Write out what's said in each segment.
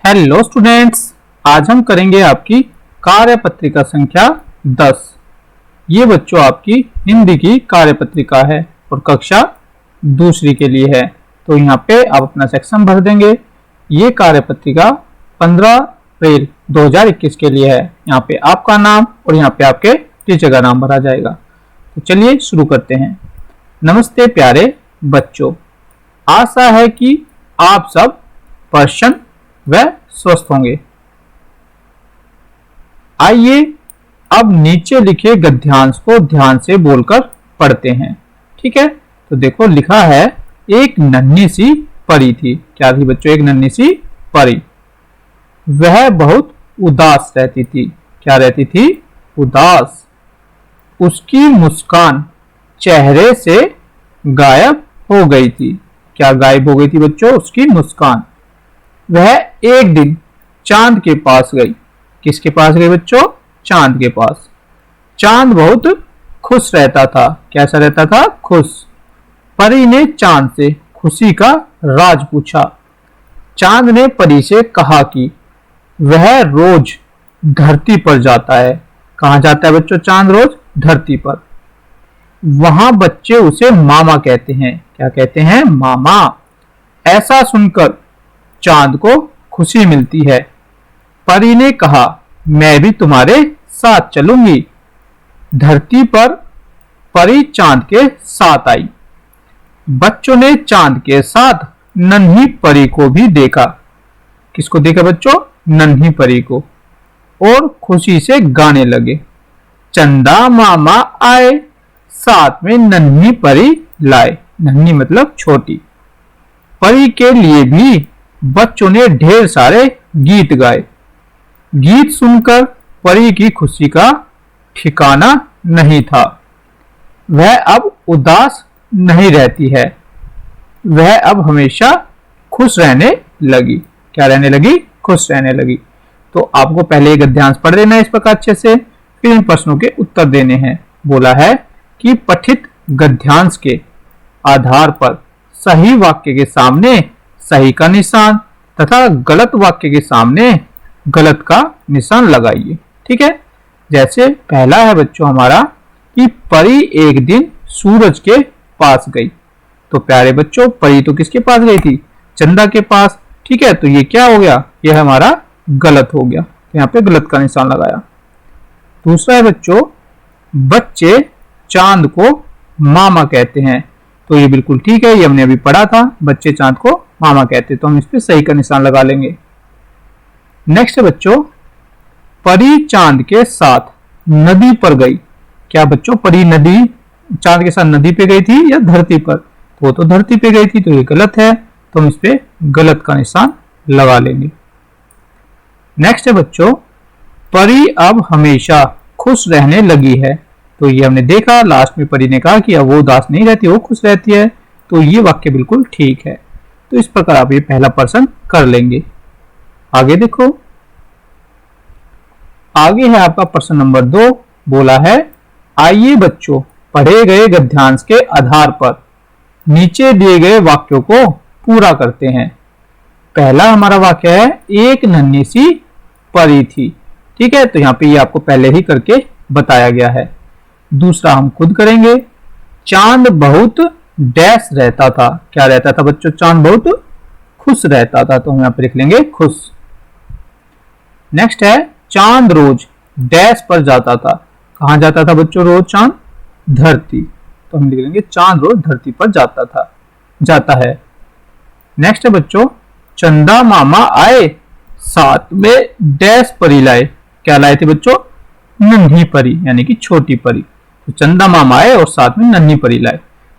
Hello students, आज हम करेंगे आपकी कार्यपत्रिका संख्या 10। ये बच्चों आपकी हिंदी की कार्यपत्रिका है और कक्षा दूसरी के लिए है। तो यहाँ पे आप अपना सेक्शन भर देंगे। ये कार्यपत्रिका 15 अप्रैल 2021 के लिए है। यहाँ पे आपका नाम और यहाँ पे आपके टीचर का नाम भरा जाएगा। तो चलिए शुरू करते हैं। नमस्ते प्यारे बच्चों, आशा है कि आप सब प्रसन्न व स्वस्थ होंगे। आइए अब नीचे लिखे गद्यांश को ध्यान से बोलकर पढ़ते हैं। ठीक है, तो देखो लिखा है, एक नन्ही सी परी थी। क्या थी बच्चों? एक नन्ही सी परी। वह बहुत उदास रहती थी। क्या रहती थी? उदास। उसकी मुस्कान चेहरे से गायब हो गई थी। क्या गायब हो गई थी बच्चों? उसकी मुस्कान। वह एक दिन चांद के पास गई। किसके पास गई बच्चों? चांद के पास। चांद बहुत खुश रहता था। कैसा रहता था? खुश। परी ने चांद से खुशी का राज पूछा। चांद ने परी से कहा कि वह रोज धरती पर जाता है। कहाँ जाता है बच्चों चांद? रोज धरती पर। वहां बच्चे उसे मामा कहते हैं। क्या कहते हैं? मामा। ऐसा सुनकर चांद को खुशी मिलती है। परी ने कहा, मैं भी तुम्हारे साथ चलूंगी। धरती पर परी चांद के साथ आई। बच्चों ने चांद के साथ नन्ही परी को भी देखा। किसको देखा बच्चों? नन्ही परी को। और खुशी से गाने लगे। चंदा मामा आए, साथ में नन्ही परी लाए। नन्ही मतलब छोटी। परी के लिए भी बच्चों ने ढेर सारे गीत गाए। गीत सुनकर परी की खुशी का ठिकाना नहीं था। वह अब उदास नहीं रहती है। वह अब हमेशा खुश रहने लगी। क्या रहने लगी? खुश रहने लगी। तो आपको पहले एक गद्यांश पढ़ लेना है इस प्रकार अच्छे से, फिर इन प्रश्नों के उत्तर देने हैं। बोला है कि पठित गद्यांश के आधार पर सही वाक्य के सामने सही का निशान तथा गलत वाक्य के सामने गलत का निशान लगाइए। ठीक है, जैसे पहला है बच्चों हमारा कि परी एक दिन सूरज के पास गई। तो प्यारे बच्चों, परी तो किसके पास गई थी? चंदा के पास। ठीक है, तो ये क्या हो गया? ये हमारा गलत हो गया। तो यहाँ पे गलत का निशान लगाया। दूसरा है बच्चों, बच्चे चांद को मामा कहते हैं। तो ये बिल्कुल ठीक है, ये हमने अभी पढ़ा था। बच्चे चांद को मामा कहते, तो हम इस पे सही का निशान लगा लेंगे। नेक्स्ट है बच्चों, परी चांद के साथ नदी पर गई। क्या बच्चों? परी नदी चांद के साथ नदी पे गई थी या धरती पर? वो तो धरती पे गई थी, तो ये गलत है, तो हम इस पे गलत का निशान लगा लेंगे। नेक्स्ट है बच्चों, परी अब हमेशा खुश रहने लगी है। तो ये हमने देखा, लास्ट में परी ने कहा कि अब वो उदास नहीं रहती, वो खुश रहती है। तो ये वाक्य बिल्कुल ठीक है। तो इस प्रकार आप ये पहला प्रश्न कर लेंगे। आगे देखो, आगे है आपका प्रश्न नंबर 2। बोला है, आइए बच्चों पढ़े गए गद्यांश के आधार पर नीचे दिए गए वाक्यों को पूरा करते हैं। पहला हमारा वाक्य है, एक नन्ही सी परी थी। ठीक है, तो यहाँ पे ये आपको पहले ही करके बताया गया है। दूसरा हम खुद करेंगे, चांद बहुत डैश रहता था। क्या रहता था बच्चों? चांद बहुत खुश रहता था, तो हम यहाँ पे लिख लेंगे खुश। नेक्स्ट है, चांद रोज डैश पर जाता था। कहां जाता था बच्चों रोज चांद? धरती। तो हम लिख लेंगे चांद रोज धरती पर जाता है। नेक्स्ट है बच्चों, चंदा मामा आए, साथ में डैश परी लाए। क्या लाए थे बच्चों? नन्ही परी, यानी कि छोटी परी। तो चंदा मामा आए और साथ में नन्ही परी लाए।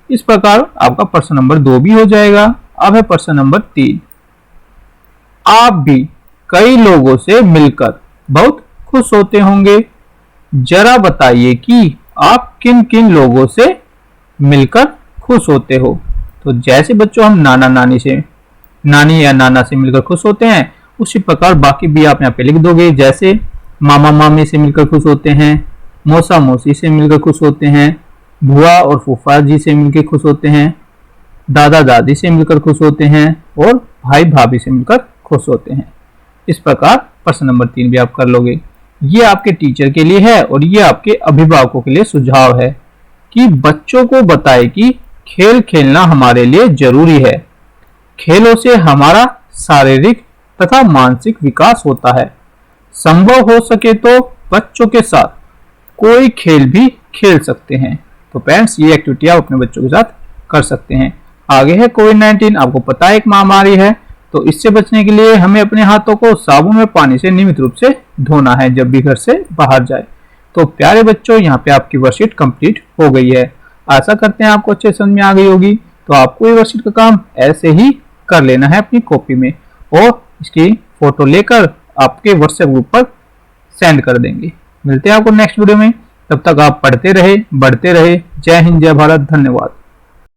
इस प्रकार आपका प्रश्न नंबर 2 भी हो जाएगा। अब है प्रश्न नंबर 3। आप भी कई लोगों से मिलकर बहुत खुश होते होंगे। जरा बताइए कि आप किन किन लोगों से मिलकर खुश होते हो। तो जैसे बच्चों हम नानी या नाना से मिलकर खुश होते हैं, उसी प्रकार बाकी भी आप यहाँ पे लिख दोगे। जैसे मामा मामी से मिलकर खुश होते हैं, मौसा मौसी से मिलकर खुश होते हैं, बुआ और फूफा जी से मिलकर खुश होते हैं, दादा दादी से मिलकर खुश होते हैं और भाई भाभी से मिलकर खुश होते हैं। इस प्रकार प्रश्न नंबर 3 भी आप कर लोगे। ये आपके टीचर के लिए है और ये आपके अभिभावकों के लिए सुझाव है कि बच्चों को बताए कि खेल खेलना हमारे लिए जरूरी है। खेलों से हमारा शारीरिक तथा मानसिक विकास होता है। संभव हो सके तो बच्चों के साथ कोई खेल भी खेल सकते हैं। तो पेरेंट्स ये एक्टिविटी आप अपने बच्चों के साथ कर सकते हैं। आगे है कोविड-19, आपको पता है एक महामारी है, तो इससे बचने के लिए हमें अपने हाथों को साबुन में पानी से नियमित रूप से धोना है जब भी घर से बाहर जाए। तो प्यारे बच्चों, यहाँ पे आपकी वर्कशीट कंप्लीट हो गई है। आशा करते हैं आपको अच्छे समझ में आ गई होगी। तो आपको ये वर्कशीट का काम ऐसे ही कर लेना है अपनी कॉपी में और इसकी फोटो लेकर आपके व्हाट्सएप ग्रुप पर सेंड कर देंगे। मिलते हैं आपको नेक्स्ट वीडियो में। तब तक आप पढ़ते रहे, बढ़ते रहे। जय हिंद, जय भारत, धन्यवाद।